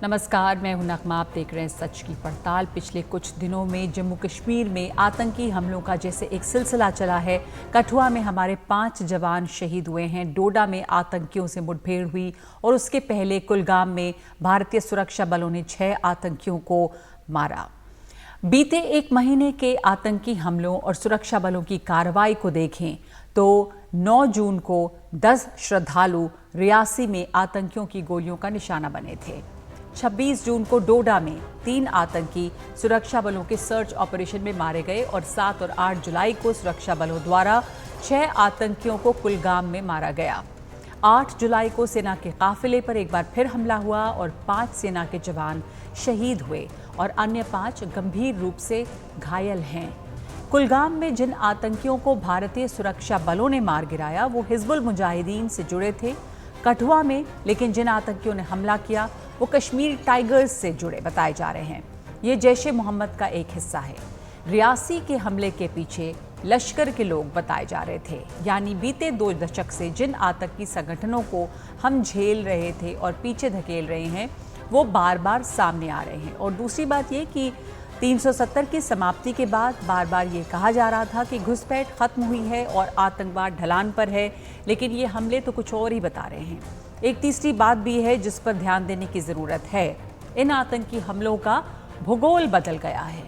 नमस्कार, मैं हूं नगमा। आप देख रहे हैं सच की पड़ताल। पिछले कुछ दिनों में जम्मू कश्मीर में आतंकी हमलों का जैसे एक सिलसिला चला है। कठुआ में हमारे 5 जवान शहीद हुए हैं, डोडा में आतंकियों से मुठभेड़ हुई और उसके पहले कुलगाम में भारतीय सुरक्षा बलों ने 6 आतंकियों को मारा। बीते एक महीने के आतंकी हमलों और सुरक्षा बलों की कार्रवाई को देखें तो 9 जून को 10 श्रद्धालु रियासी में आतंकियों की गोलियों का निशाना बने थे। 26 जून को डोडा में 3 आतंकी सुरक्षा बलों के सर्च ऑपरेशन में मारे गए और 7 और 8 जुलाई को सुरक्षा बलों द्वारा 6 आतंकियों को कुलगाम में मारा गया। 8 जुलाई को सेना के काफिले पर एक बार फिर हमला हुआ और 5 सेना के जवान शहीद हुए और अन्य 5 गंभीर रूप से घायल हैं। कुलगाम में जिन आतंकियों को भारतीय सुरक्षा बलों ने मार गिराया वो हिजबुल मुजाहिदीन से जुड़े थे। कठुआ में लेकिन जिन आतंकियों ने हमला किया वो कश्मीर टाइगर्स से जुड़े बताए जा रहे हैं। ये जैश ए मोहम्मद का एक हिस्सा है। रियासी के हमले के पीछे लश्कर के लोग बताए जा रहे थे। यानी बीते 2 दशक से जिन आतंकी संगठनों को हम झेल रहे थे और पीछे धकेल रहे हैं वो बार बार सामने आ रहे हैं। और दूसरी बात ये कि 370 की समाप्ति के बाद बार बार ये कहा जा रहा था कि घुसपैठ खत्म हुई है और आतंकवाद ढलान पर है, लेकिन ये हमले तो कुछ और ही बता रहे हैं। एक तीसरी बात भी है जिस पर ध्यान देने की ज़रूरत है। इन आतंकी हमलों का भूगोल बदल गया है।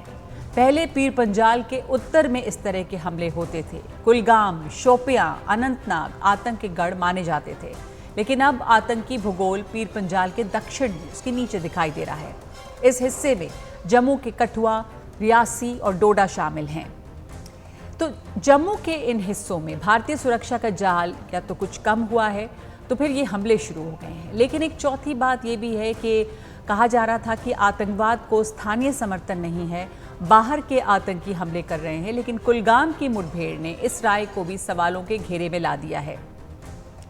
पहले पीर पंजाल के उत्तर में इस तरह के हमले होते थे। कुलगाम, शोपियां, अनंतनाग आतंक के गढ़ माने जाते थे, लेकिन अब आतंकी भूगोल पीर पंजाल के दक्षिण में उसके नीचे दिखाई दे रहा है। इस हिस्से में जम्मू के कठुआ, रियासी और डोडा शामिल हैं। तो जम्मू के इन हिस्सों में भारतीय सुरक्षा का जाल या तो कुछ कम हुआ है तो फिर ये हमले शुरू हो गए हैं। लेकिन एक चौथी बात ये भी है कि कहा जा रहा था कि आतंकवाद को स्थानीय समर्थन नहीं है, बाहर के आतंकी हमले कर रहे हैं। लेकिन कुलगाम की मुठभेड़ ने इस राय को भी सवालों के घेरे में ला दिया है।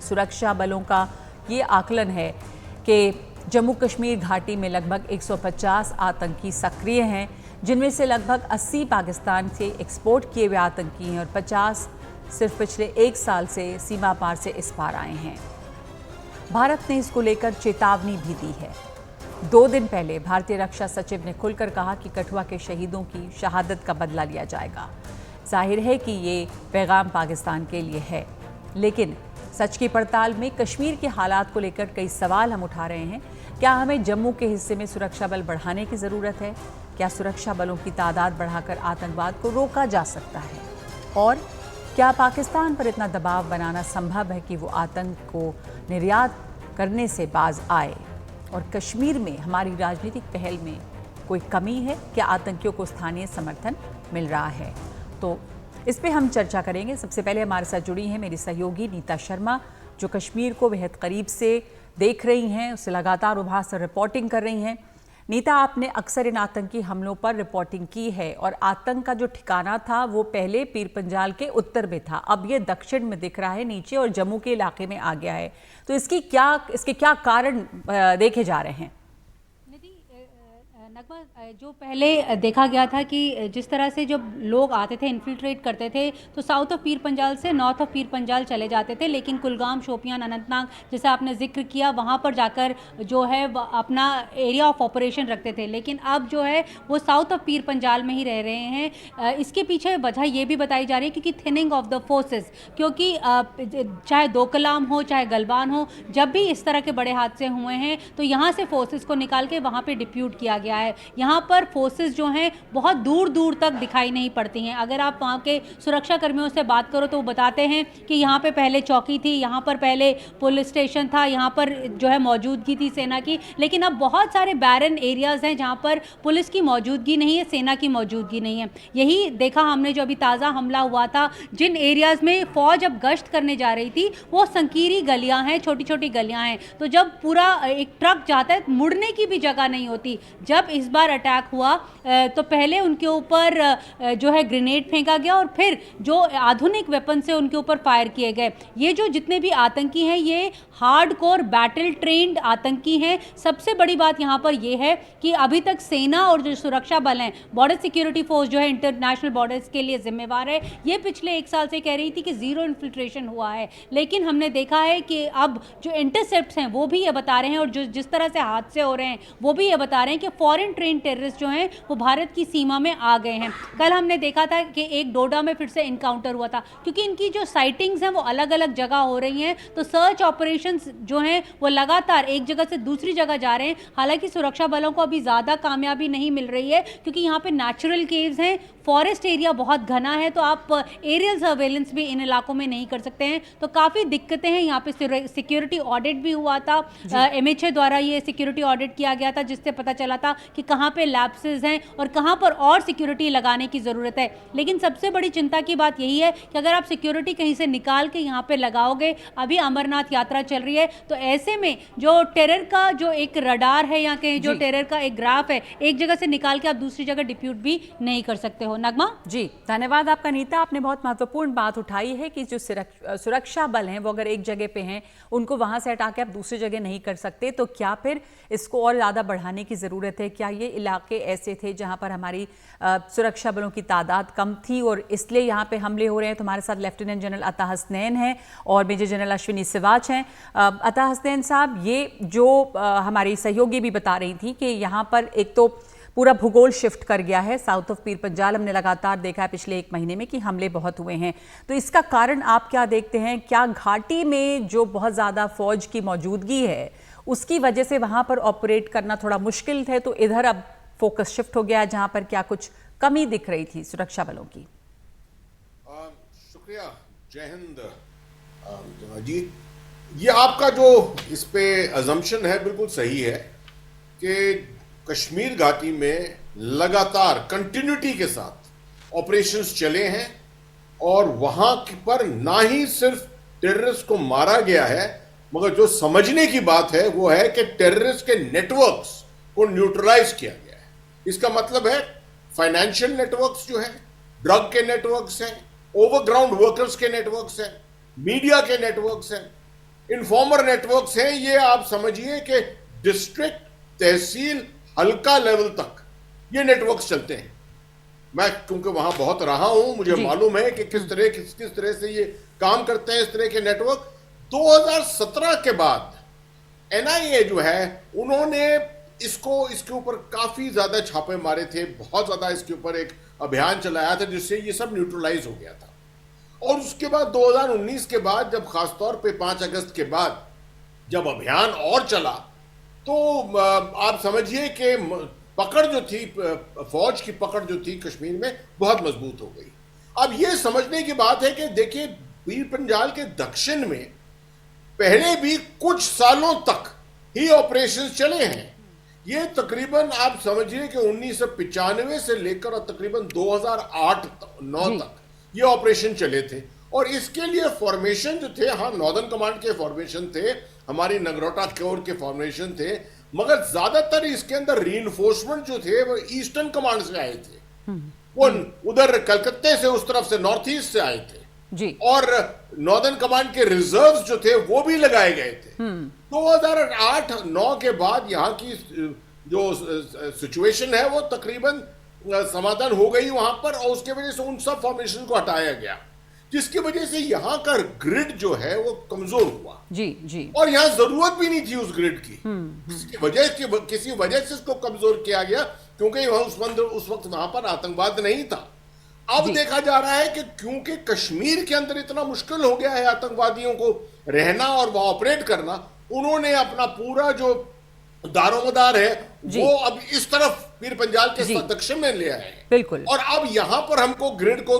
सुरक्षा बलों का ये आकलन है कि जम्मू कश्मीर घाटी में लगभग 150 आतंकी सक्रिय हैं, जिनमें से लगभग 80 पाकिस्तान से एक्सपोर्ट किए हुए आतंकी हैं और 50 सिर्फ पिछले 1 साल से सीमा पार से इस पार आए हैं। भारत ने इसको लेकर चेतावनी भी दी है। 2 दिन पहले भारतीय रक्षा सचिव ने खुलकर कहा कि कठुआ के शहीदों की शहादत का बदला लिया जाएगा। जाहिर है कि ये पैगाम पाकिस्तान के लिए है, लेकिन सच की पड़ताल में कश्मीर के हालात को लेकर कई सवाल हम उठा रहे हैं। क्या हमें जम्मू के हिस्से में सुरक्षा बल बढ़ाने की ज़रूरत है? क्या सुरक्षा बलों की तादाद बढ़ाकर आतंकवाद को रोका जा सकता है? और क्या पाकिस्तान पर इतना दबाव बनाना संभव है कि वो आतंक को निर्यात करने से बाज आए? और कश्मीर में हमारी राजनीतिक पहल में कोई कमी है? क्या आतंकियों को स्थानीय समर्थन मिल रहा है? तो इस पे हम चर्चा करेंगे। सबसे पहले हमारे साथ जुड़ी हैं मेरी सहयोगी नीता शर्मा, जो कश्मीर को बेहद करीब से देख रही हैं, उससे लगातार वहाँ से रिपोर्टिंग कर रही हैं। नीता, आपने अक्सर इन आतंकी हमलों पर रिपोर्टिंग की है और आतंक का जो ठिकाना था वो पहले पीर पंजाल के उत्तर में था, अब ये दक्षिण में दिख रहा है नीचे और जम्मू के इलाके में आ गया है। तो इसके क्या कारण देखे जा रहे हैं? नगमा, जो पहले देखा गया था कि जिस तरह से जब लोग आते थे, इन्फिल्ट्रेट करते थे, तो साउथ ऑफ पीर पंजाल से नॉर्थ ऑफ पीर पंजाल चले जाते थे। लेकिन कुलगाम, शोपियान, अनंतनाग जैसे आपने जिक्र किया, वहाँ पर जाकर जो है अपना एरिया ऑफ ऑपरेशन रखते थे। लेकिन अब जो है वो साउथ ऑफ पीर पंजाल में ही रह रहे हैं। इसके पीछे वजह ये भी बताई जा रही है क्योंकि थिनिंग ऑफ द फोर्सेस, क्योंकि चाहे दोकलाम हो चाहे गलवान हो, जब भी इस तरह के बड़े हादसे हुए हैं तो यहाँ से फोर्सेस को निकाल के वहाँ पे डिप्यूट किया गया है। यहाँ पर फोर्सेस जो हैं बहुत दूर दूर तक दिखाई नहीं पड़ती हैं। अगर आप वहाँ के सुरक्षा कर्मियों से बात करो तो वो बताते हैं कि यहाँ पे पहले चौकी थी, यहाँ पर पहले पुलिस स्टेशन था, यहाँ पर जो है मौजूदगी थी सेना की। लेकिन अब बहुत सारे बैरन एरियाज हैं जहाँ पर पुलिस की मौजूदगी नहीं है, सेना की मौजूदगी नहीं है। यही देखा हमने जो अभी ताज़ा हमला हुआ था, जिन एरियाज में फौज अब गश्त करने जा रही थी वो संकीरी गलियाँ हैं, छोटी छोटी गलियाँ हैं। तो जब पूरा एक ट्रक जाता है मुड़ने की भी जगह नहीं होती। जब इस बार अटैक हुआ तो पहले उनके ऊपर जो है ग्रेनेड फेंका गया और फिर जो आधुनिक वेपन से उनके ऊपर फायर किए गए। ये जो जितने भी आतंकी हैं ये हार्डकोर बैटल ट्रेंड आतंकी हैं। सबसे बड़ी बात यहाँ पर ये है कि अभी तक सेना और जो सुरक्षा बल हैं, बॉर्डर सिक्योरिटी फोर्स जो है इंटरनेशनल बॉर्डर्स के लिए जिम्मेवार है, ये पिछले 1 साल से कह रही थी कि जीरो इन्फिल्ट्रेशन हुआ है। लेकिन हमने देखा है कि अब जो इंटरसेप्ट्स हैं वो भी ये बता रहे हैं और जो जिस तरह से हादसे हो रहे हैं वो भी ये बता रहे हैं कि फॉरेन ट्रेन टेररिस्ट जो हैं वो भारत की सीमा में आ गए हैं। कल हमने देखा था कि एक डोडा में फिर से इनकाउंटर हुआ था, क्योंकि इनकी जो साइटिंग्स हैं वो अलग अलग जगह हो रही हैं, तो सर्च ऑपरेशंस जो हैं वो लगातार एक जगह से दूसरी जगह जा रहे हैं। हालांकि सुरक्षा बलों को अभी ज़्यादा कामयाबी नहीं मिल रही है क्योंकि यहाँ पे नेचुरल केव्स हैं, फॉरेस्ट एरिया बहुत घना है, तो आप एरियल सर्वेलेंस भी इन इलाकों में नहीं कर सकते हैं। तो काफ़ी दिक्कतें हैं यहाँ पे। सिक्योरिटी ऑडिट भी हुआ था, MHA द्वारा ये सिक्योरिटी ऑडिट किया गया था जिससे पता चला था कि कहाँ पे लैप्सेस हैं और कहाँ पर और सिक्योरिटी लगाने की ज़रूरत है। लेकिन सबसे बड़ी चिंता की बात यही है कि अगर आप सिक्योरिटी कहीं से निकाल के यहाँ पे लगाओगे, अभी अमरनाथ यात्रा चल रही है, तो ऐसे में जो टेरर का जो एक रडार है या कहीं जो टेरर का एक ग्राफ है, एक जगह से निकाल के आप दूसरी जगह डिप्यूट भी नहीं कर सकते हो। नगमा जी, धन्यवाद आपका नीता। आपने बहुत महत्वपूर्ण बात उठाई है कि जो सुरक्षा बल हैं वो अगर एक जगह पे हैं, उनको वहां से हटा के आप दूसरी जगह नहीं कर सकते, तो क्या फिर इसको और ज़्यादा बढ़ाने की ज़रूरत है? क्या ये इलाके ऐसे थे जहां पर हमारी सुरक्षा बलों की तादाद कम थी और इसलिए यहाँ पे हमले हो रहे हैं? तो हमारे साथ लेफ्टिनेंट जनरल अता हसनैन हैं और मेजर जनरल अश्विनी सिवाच हैं। अता हसनैन साहब, ये जो हमारी सहयोगी भी बता रही थी कि यहाँ पर एक तो पूरा भूगोल शिफ्ट कर गया है, साउथ ऑफ पीर पंजाल हमने लगातार देखा है पिछले 1 महीने में कि हमले बहुत हुए हैं, तो इसका कारण आप क्या देखते हैं? क्या घाटी में जो बहुत ज़्यादा फौज की मौजूदगी है उसकी वजह से वहाँ पर ऑपरेट करना थोड़ा मुश्किल है, तो इधर अब फोकस शिफ्ट हो गया है जहाँ पर क्या कुछ कमी दिख रही थी सुरक्षा बलों की? शुक्रिया, जय हिंद जी। ये आपका जो इस पे अजम्पशन है बिल्कुल सही है कि कश्मीर घाटी में लगातार कंटिन्यूटी के साथ ऑपरेशंस चले हैं और वहां पर ना ही सिर्फ टेररिस्ट को मारा गया है, मगर जो समझने की बात है वो है कि टेररिस्ट के नेटवर्क्स को न्यूट्रलाइज किया गया है। इसका मतलब है फाइनेंशियल नेटवर्क्स जो है, ड्रग के नेटवर्क्स हैं, ओवरग्राउंड वर्कर्स के नेटवर्क्स हैं, मीडिया के नेटवर्क्स हैं, इन्फॉर्मर नेटवर्क्स हैं। ये आप समझिए कि डिस्ट्रिक्ट, तहसील, हल्का लेवल तक ये नेटवर्क्स चलते हैं। मैं क्योंकि वहां बहुत रहा हूं, मुझे मालूम है कि किस तरह से ये काम करते हैं इस तरह के नेटवर्क। 2017 के बाद NIA जो है उन्होंने इसके ऊपर काफी ज्यादा छापे मारे थे, बहुत ज्यादा इसके ऊपर एक अभियान चलाया था जिससे ये सब न्यूट्रलाइज हो गया था। और उसके बाद 2019 के बाद जब खासतौर पे 5 अगस्त के बाद जब अभियान और चला तो आप समझिए कि पकड़ जो थी, फौज की पकड़ जो थी कश्मीर में बहुत मजबूत हो गई। अब ये समझने की बात है कि देखिए पीर पंजाल के दक्षिण में पहले भी कुछ सालों तक ही ऑपरेशन चले हैं। ये तकरीबन आप समझिए कि 1995 से लेकर और तकरीबन 2008-9 तक ये ऑपरेशन चले थे। और इसके लिए फॉर्मेशन जो थे, हाँ नॉर्दर्न कमांड के फॉर्मेशन थे, हमारी नगरोटा कोर के फॉर्मेशन थे, मगर ज्यादातर इसके अंदर रीइंफोर्समेंट जो थे वो ईस्टर्न कमांड से आए थे। वो उधर कलकत्ते से, उस तरफ से, नॉर्थ ईस्ट से आए थे जी। और नॉर्दर्न कमांड के रिजर्व्स जो थे वो भी लगाए गए थे। 2008-9 के बाद यहाँ की जो सिचुएशन है वो तकरीबन समाधान हो गई वहां पर, और उसके वजह से उन सब फॉर्मेशन को हटाया गया, जिसकी वजह से यहाँ का ग्रिड जो है वो कमजोर हुआ। जी जी। और यहाँ जरूरत भी नहीं थी उस ग्रिड की, किसी वजह से इसको कमजोर किया गया क्योंकि उस वक्त वहां पर आतंकवाद नहीं था। अब देखा जा रहा है कि क्योंकि कश्मीर के अंदर इतना मुश्किल हो गया है आतंकवादियों को रहना और वहां ऑपरेट करना, उन्होंने अपना पूरा जो दारोमदार है वो अब इस तरफ पीर पंजाल के दक्षिण में ले आए हैं। बिल्कुल। और अब यहां पर हमको ग्रिड को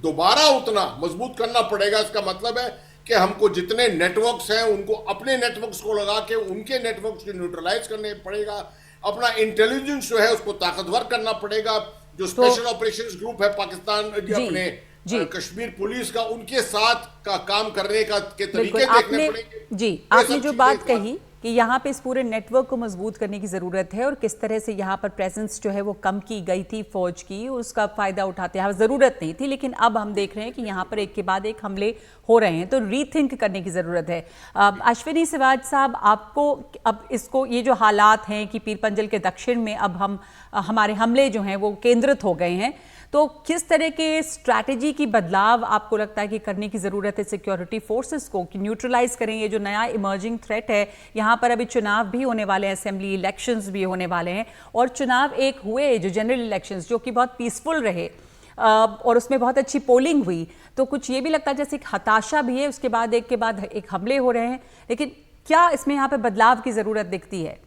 दोबारा उतना मजबूत करना पड़ेगा। इसका मतलब है कि हमको जितने नेटवर्क्स हैं उनको अपने नेटवर्क्स को लगा के उनके नेटवर्क्स को न्यूट्रलाइज करने पड़ेगा। अपना इंटेलिजेंस जो है उसको ताकतवर करना पड़ेगा। जो स्पेशल ऑपरेशंस ग्रुप है पाकिस्तान अपने कश्मीर पुलिस का, उनके साथ का काम करने का के तरीके देखने पड़ेंगे। जी, आपने जो बात कही कि यहाँ पे इस पूरे नेटवर्क को मजबूत करने की ज़रूरत है और किस तरह से यहाँ पर प्रेजेंस जो है वो कम की गई थी फौज की, उसका फ़ायदा उठाते हैं। ज़रूरत नहीं थी, लेकिन अब हम देख रहे हैं कि यहाँ पर एक के बाद एक हमले हो रहे हैं, तो रीथिंक करने की ज़रूरत है। अश्विनी सिवाज साहब, आपको अब इसको, ये जो हालात हैं कि पीर पंजल के दक्षिण में अब हमारे हमले जो हैं वो केंद्रित हो गए हैं, तो किस तरह के स्ट्रैटेजी की बदलाव आपको लगता है कि करने की ज़रूरत है सिक्योरिटी फोर्सेस को, कि न्यूट्रलाइज करें ये जो नया इमर्जिंग थ्रेट है? यहाँ पर अभी चुनाव भी होने वाले हैं, असेंबली इलेक्शंस भी होने वाले हैं, और चुनाव एक हुए जो जनरल इलेक्शंस जो कि बहुत पीसफुल रहे और उसमें बहुत अच्छी पोलिंग हुई, तो कुछ ये भी लगता है जैसे एक हताशा भी है, उसके बाद एक हमले हो रहे हैं, लेकिन क्या इसमें यहाँ पर बदलाव की ज़रूरत दिखती है?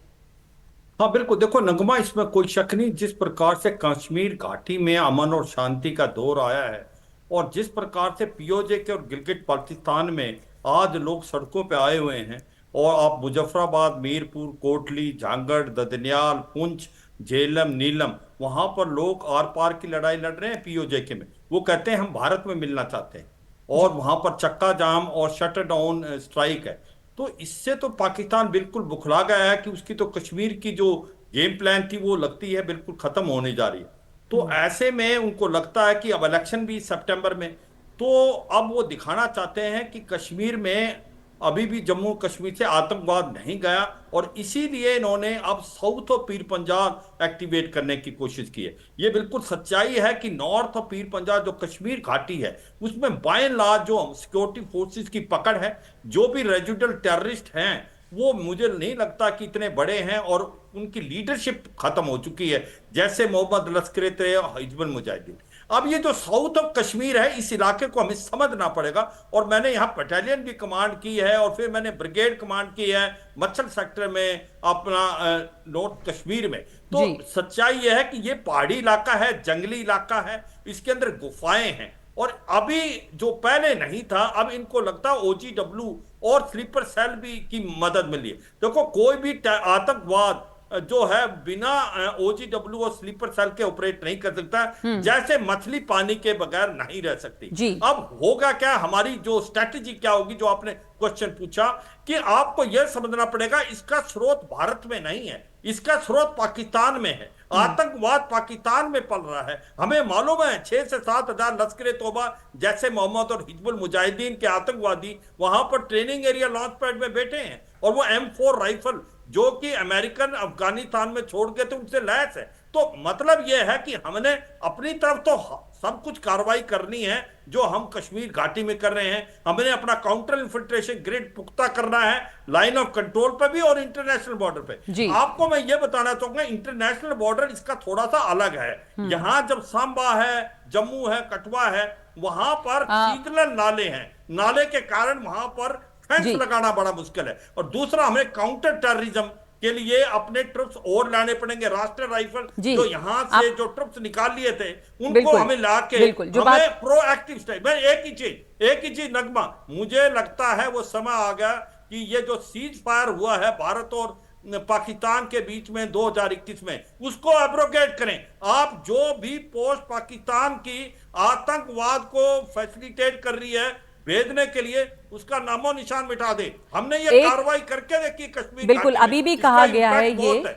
हाँ बिल्कुल, देखो नगमा, इसमें कोई शक नहीं, जिस प्रकार से कश्मीर घाटी में अमन और शांति का दौर आया है और जिस प्रकार से पीओजे के और गिलगिट बाल्टिस्तान में आज लोग सड़कों पे आए हुए हैं, और आप मुजफ्फराबाद, मीरपुर, कोटली, झांगड़, ददनियाल, पुंछ, झेलम, नीलम, वहां पर लोग आर पार की लड़ाई लड़ रहे हैं पीओजे के में। वो कहते हैं हम भारत में मिलना चाहते हैं, और वहां पर चक्का जाम और शटर डाउन स्ट्राइक है। तो इससे तो पाकिस्तान बिल्कुल बुखला गया है कि उसकी तो कश्मीर की जो गेम प्लान थी वो लगती है बिल्कुल खत्म होने जा रही है। तो ऐसे में उनको लगता है कि अब इलेक्शन भी सितंबर में, तो अब वो दिखाना चाहते हैं कि कश्मीर में अभी भी जम्मू कश्मीर से आतंकवाद नहीं गया, और इसीलिए इन्होंने अब south of Pir Panjal activate करने की कोशिश की है। ये बिल्कुल सच्चाई है कि नॉर्थ ऑफ पीर पंजाल जो कश्मीर घाटी है उसमें बाय एंड लार्ज जो सिक्योरिटी फोर्सेस की पकड़ है, जो भी रेजिडुअल टेररिस्ट हैं वो मुझे नहीं लगता कि इतने बड़े हैं, और उनकी लीडरशिप खत्म हो चुकी है, जैसे मोहम्मद लश्कर तैयबा, हिजबुल मुजाहिदीन। अब ये जो साउथ ऑफ कश्मीर है, इस इलाके को हमें समझना पड़ेगा, और मैंने यहाँ बटालियन भी कमांड की है, और फिर मैंने ब्रिगेड कमांड की है मच्छल सेक्टर में, अपना नॉर्थ कश्मीर में। तो सच्चाई यह है कि ये पहाड़ी इलाका है, जंगली इलाका है, इसके अंदर गुफाएं हैं, और अभी जो पहले नहीं था, अब इनको लगता है OGW और स्लीपर सेल भी की मदद मिली है। देखो कोई भी आतंकवाद जो है बिना OGW और स्लीपर सेल के ऑपरेट नहीं कर सकता, जैसे मछली पानी के बगैर नहीं रह सकती। अब होगा क्या, हमारी जो स्ट्रैटेजी क्या होगी, जो आपने क्वेश्चन पूछा, कि आपको यह समझना पड़ेगा इसका स्रोत भारत में नहीं है, इसका स्रोत पाकिस्तान में है। आतंकवाद पाकिस्तान में पल रहा है। हमें मालूम है 6 से 7 हजार लश्कर तौबा जैसे मोहम्मद और हिजबुल मुजाहिदीन के आतंकवादी वहां पर ट्रेनिंग एरिया लॉन्च पैड में बैठे हैं, और वो M4 राइफल जो कि अमेरिकन अफगानिस्तान में छोड़ गए थे उनसे लैस है। तो मतलब यह है कि हमने अपनी तरफ तो सब कुछ कार्रवाई करनी है जो हम कश्मीर घाटी में कर रहे हैं। हमने अपना काउंटर इन्फिल्ट्रेशन ग्रिड पुख्ता करना है, लाइन ऑफ कंट्रोल पे भी और इंटरनेशनल बॉर्डर पे। आपको मैं ये बताना चाहूंगा, इंटरनेशनल बॉर्डर इसका थोड़ा सा अलग है। यहां जब सांबा है, जम्मू है, कठुआ है, वहां पर सीजनल नाले हैं, नाले के कारण वहां पर फेंस लगाना बड़ा मुश्किल है। और दूसरा, हमें काउंटर टेररिज्म के लिए अपने ट्रुप्स और लाने पड़ेंगे। राष्ट्रीय राइफल जो यहाँ से जो ट्रुप्स निकाल लिए थे उनको हमें लाके हमें प्रोएक्टिव स्टेप। मैं एक ही चीज नगमा, मुझे लगता है वो समय आ गया कि ये जो सीज फायर हुआ है भारत और पाकिस्तान के बीच में 2021 में, उसको एब्रोगेट करें। आप जो भी पोस्ट पाकिस्तान की आतंकवाद को फैसिलिटेट कर रही है भेजने के लिए, उसका नामो निशान मिटा दे। हमने ये कार्रवाई करके देखी कश्मीर। बिल्कुल, अभी भी कहा गया है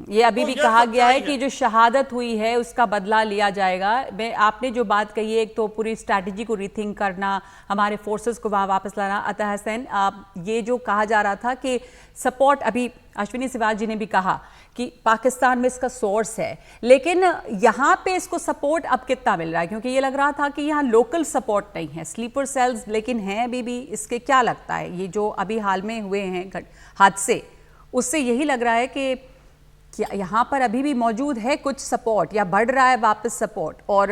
ये अभी भी कहा गया है कि जो शहादत हुई है उसका बदला लिया जाएगा। मैं आपने जो बात कही है, एक तो पूरी स्ट्रैटेजी को रीथिंक करना, हमारे फोर्सेस को वहाँ वापस लाना। अतः हसैन, ये जो कहा जा रहा था कि सपोर्ट, अभी अश्विनी सिवाज जी ने भी कहा कि पाकिस्तान में इसका सोर्स है, लेकिन यहाँ पे इसको सपोर्ट अब कितना मिल रहा है? क्योंकि ये लग रहा था कि यहाँ लोकल सपोर्ट नहीं है, स्लीपर सेल्स लेकिन हैं अभी भी। इसके क्या लगता है, ये जो अभी हाल में हुए हैं हादसे, उससे यही लग रहा है कि यहाँ पर अभी भी मौजूद है कुछ सपोर्ट, या बढ़ रहा है वापस सपोर्ट? और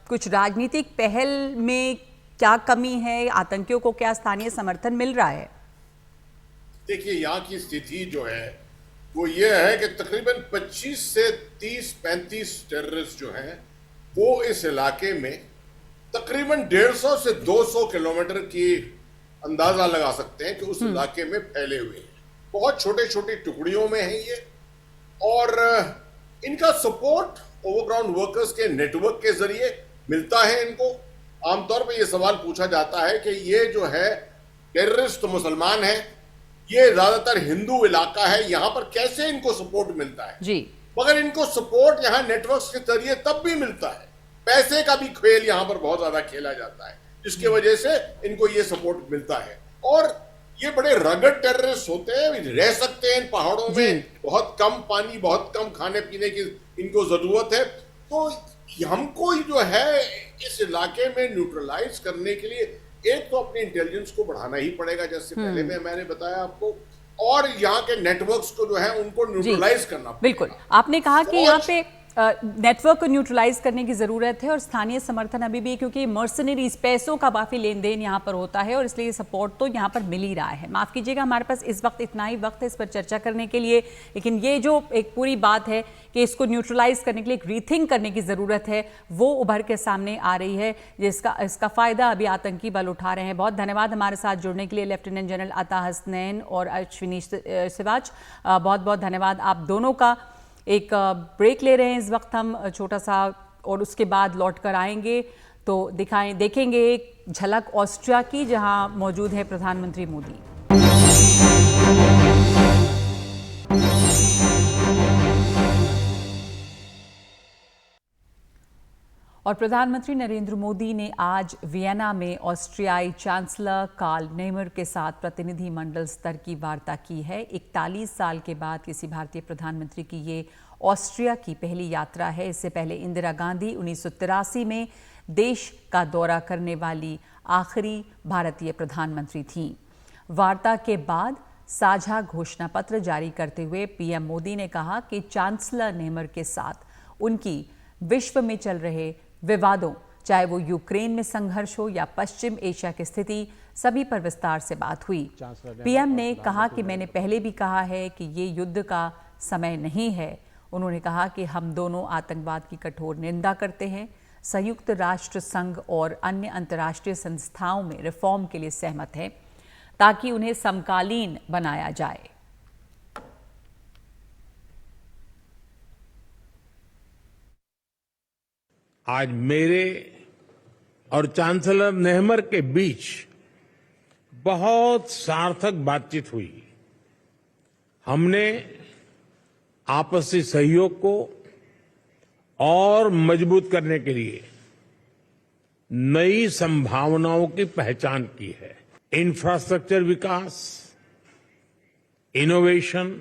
कुछ राजनीतिक पहल में क्या कमी है? आतंकियों को क्या स्थानीय समर्थन मिल रहा है? देखिए, यहाँ की स्थिति जो है वो ये है कि तकरीबन 25 से 30-35 टेररिस्ट जो हैं वो इस इलाके में तकरीबन 150 से 200 किलोमीटर की अंदाजा लगा सकते हैं कि उस इलाके में फैले हुए हैं। बहुत छोटे छोटे टुकड़ियों में है ये, और इनका सपोर्ट ओवरग्राउंड वर्कर्स के नेटवर्क के जरिए मिलता है इनको। आमतौर पर यह सवाल पूछा जाता है कि ये जो है टेररिस्ट तो मुसलमान हैं, ये ज्यादातर हिंदू इलाका है, यहां पर कैसे इनको सपोर्ट मिलता है जी। मगर इनको सपोर्ट यहाँ नेटवर्क्स के जरिए तब भी मिलता है, पैसे का भी खेल यहाँ पर बहुत ज्यादा खेला जाता है, जिसकी वजह से इनको ये सपोर्ट मिलता है। और ये बड़े रगड टेररिस्ट होते हैं, रह सकते हैं इन पहाड़ों में, बहुत कम पानी, बहुत कम खाने पीने की इनको जरूरत है। तो हमको जो है इस इलाके में न्यूट्रलाइज करने के लिए एक तो अपने इंटेलिजेंस को बढ़ाना ही पड़ेगा, जैसे पहले मैंने बताया आपको, और यहाँ के नेटवर्क्स को जो है उनको न्यूट्रलाइज करना पड़ेगा। बिल्कुल, आपने कहा कि यहाँ पे नेटवर्क को न्यूट्रलाइज करने की ज़रूरत है और स्थानीय समर्थन अभी भी, क्योंकि मर्सनरीज पैसों का काफ़ी लेन देन यहाँ पर होता है और इसलिए सपोर्ट तो यहाँ पर मिल ही रहा है। माफ़ कीजिएगा, हमारे पास इस वक्त इतना ही वक्त है इस पर चर्चा करने के लिए, लेकिन ये जो एक पूरी बात है कि इसको न्यूट्रलाइज करने के लिए एक रीथिंक करने की ज़रूरत है, वो उभर के सामने आ रही है, इसका फ़ायदा अभी आतंकी बल उठा रहे हैं। बहुत धन्यवाद हमारे साथ जुड़ने के लिए लेफ्टिनेंट जनरल अता हसनैन और अश्विनी सिवाच, बहुत बहुत धन्यवाद आप दोनों का। एक ब्रेक ले रहे हैं इस वक्त हम छोटा सा, और उसके बाद लौट कर आएंगे तो देखेंगे एक झलक ऑस्ट्रिया की, जहां मौजूद है प्रधानमंत्री मोदी। और प्रधानमंत्री नरेंद्र मोदी ने आज वियना में ऑस्ट्रियाई चांसलर कार्ल नेमर के साथ प्रतिनिधि मंडल स्तर की वार्ता की है। 41 साल के बाद किसी भारतीय प्रधानमंत्री की ये ऑस्ट्रिया की पहली यात्रा है। इससे पहले इंदिरा गांधी 1983 में देश का दौरा करने वाली आखिरी भारतीय प्रधानमंत्री थीं। वार्ता के बाद साझा घोषणा पत्र जारी करते हुए पीएम मोदी ने कहा कि चांसलर नेमर के साथ उनकी विश्व में चल रहे विवादों, चाहे वो यूक्रेन में संघर्ष हो या पश्चिम एशिया की स्थिति, सभी पर विस्तार से बात हुई। पीएम ने कहा कि मैंने पहले भी कहा है कि ये युद्ध का समय नहीं है। उन्होंने कहा कि हम दोनों आतंकवाद की कठोर निंदा करते हैं, संयुक्त राष्ट्र संघ और अन्य अंतर्राष्ट्रीय संस्थाओं में रिफॉर्म के लिए सहमत हैं ताकि उन्हें समकालीन बनाया जाए। आज मेरे और चांसलर नेमर के बीच बहुत सार्थक बातचीत हुई। हमने आपसी सहयोग को और मजबूत करने के लिए नई संभावनाओं की पहचान की है। इंफ्रास्ट्रक्चर विकास, innovation,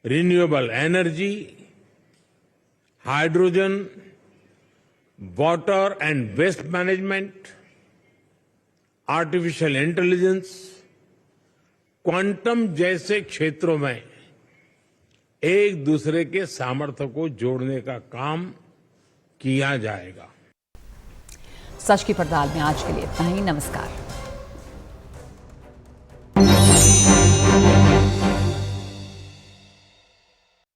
renewable energy, hydrogen, water and waste management, artificial intelligence, quantum जैसे क्षेत्रों में एक दूसरे के सामर्थ्य को जोड़ने का काम किया जाएगा। सच की पड़ताल में आज के लिए इतना ही। नमस्कार।